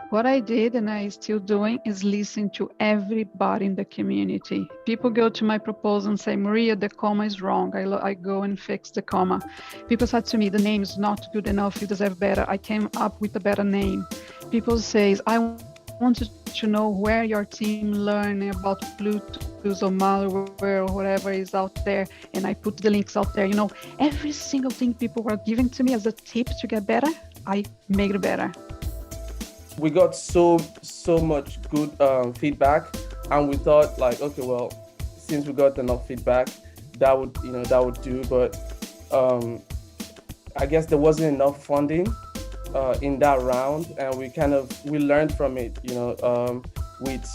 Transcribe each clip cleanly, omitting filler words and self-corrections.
What I did and I still doing is listen to everybody in the community. People go to my proposal and say, Maria, the comma is wrong. I go and fix the comma. People said to me, the name is not good enough. You deserve better. I came up with a better name. People say, I wanted to know where your team learned about Bluetooth or malware or whatever is out there. And I put the links out there. You know, every single thing people were giving to me as a tip to get better, I made it better. We got so much good feedback, and we thought like, okay, well, since we got enough feedback, that would do. But I guess there wasn't enough funding in that round, and we learned from it. With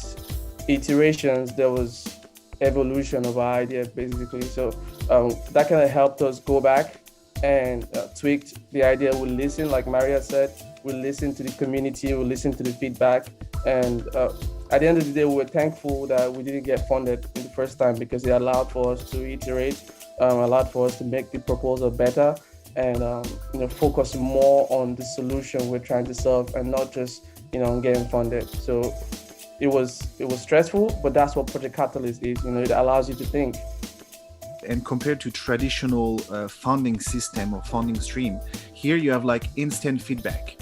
iterations, there was evolution of our idea basically. So that kind of helped us go back and tweaked the idea. We listened, like Maria said. We listen to the community, we listen to the feedback, and at the end of the day, we were thankful that we didn't get funded in the first time, because it allowed for us to iterate, allowed for us to make the proposal better, and focus more on the solution we're trying to solve, and not just getting funded. So it was stressful, but that's what Project Catalyst is. It allows you to think. And compared to traditional funding system or funding stream, here you have like instant feedback.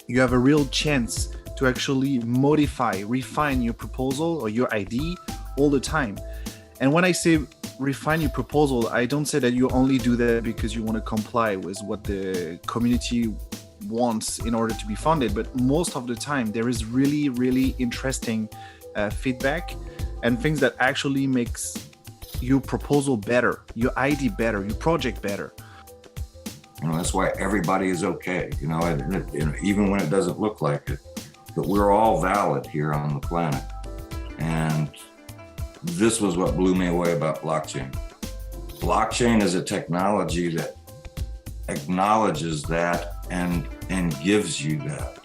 You have a real chance to actually modify, refine your proposal or your idea all the time. And when I say refine your proposal, I don't say that you only do that because you want to comply with what the community wants in order to be funded, but most of the time there is really, really interesting feedback and things that actually makes your proposal better, your idea better, your project better. That's why everybody is okay, even when it doesn't look like it. But we're all valid here on the planet. And this was what blew me away about blockchain. Blockchain is a technology that acknowledges that and gives you that.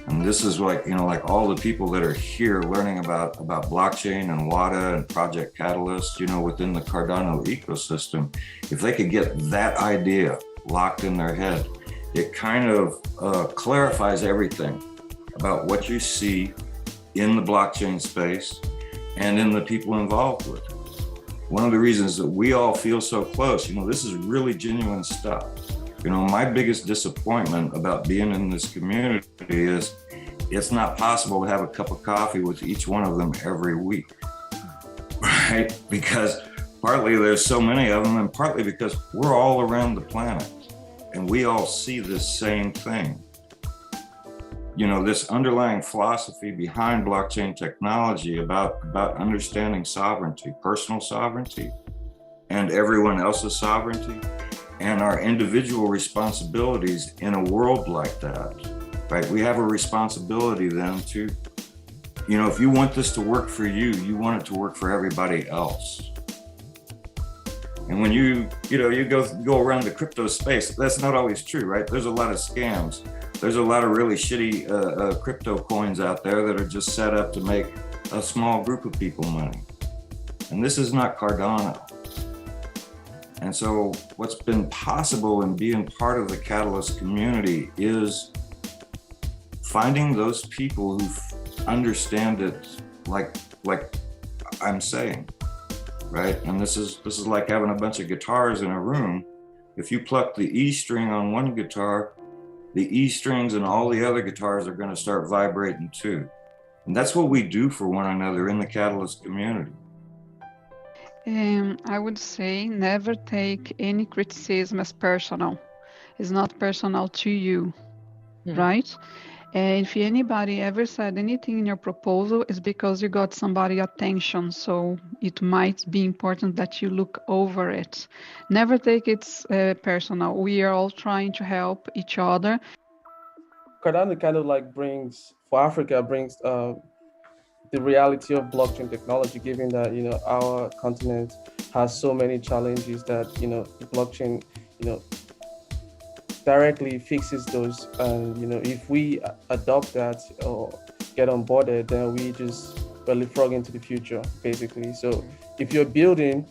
And this is like all the people that are here learning about blockchain and WADA and Project Catalyst, within the Cardano ecosystem, if they could get that idea locked in their head, it kind of clarifies everything about what you see in the blockchain space and in the people involved with it. One of the reasons that we all feel so close, this is really genuine stuff. My biggest disappointment about being in this community is it's not possible to have a cup of coffee with each one of them every week, right? Because partly there's so many of them, and partly because we're all around the planet and we all see this same thing. This underlying philosophy behind blockchain technology about understanding sovereignty, personal sovereignty, and everyone else's sovereignty, and our individual responsibilities in a world like that, right? We have a responsibility then to, if you want this to work for you, you want it to work for everybody else. And when you go around the crypto space, that's not always true, right? There's a lot of scams. There's a lot of really shitty crypto coins out there that are just set up to make a small group of people money. And this is not Cardano. And so what's been possible in being part of the Catalyst community is finding those people who understand it like I'm saying, right? And this is like having a bunch of guitars in a room. If you pluck the E string on one guitar, the E strings and all the other guitars are going to start vibrating too. And that's what we do for one another in the Catalyst community. I would say never take any criticism as personal. It's not personal to you, right? And if anybody ever said anything in your proposal, it's because you got somebody's attention. So it might be important that you look over it. Never take it personal. We are all trying to help each other. Cardano kind of brings the reality of blockchain technology, given that our continent has so many challenges that the blockchain directly fixes those. And if we adopt that or get onboarded, then we're leapfrogging into the future basically. So if you're building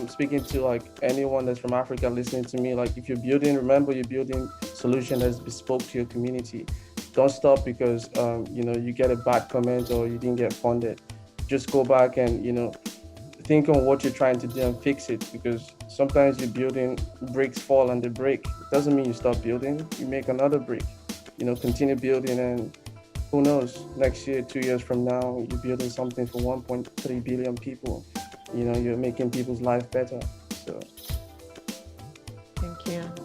speaking to like anyone that's from Africa listening to me, like if you're building, remember you're building solution that's bespoke to your community. Don't stop because you get a bad comment or you didn't get funded. Just go back and think on what you're trying to do and fix it, because sometimes you're building, bricks fall and they break. It doesn't mean you stop building, you make another brick, continue building, and who knows, next year, 2 years from now, you're building something for 1.3 billion people. You're making people's life better. So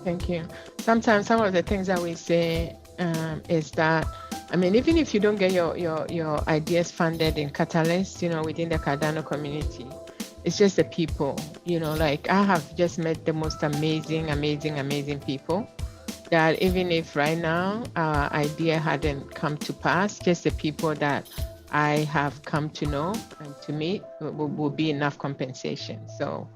thank you. Sometimes some of the things that we say is that, I mean, even if you don't get your ideas funded in Catalyst, within the Cardano community, it's just the people, like I have just met the most amazing people that even if right now our idea hadn't come to pass, just the people that I have come to know and to meet will be enough compensation. So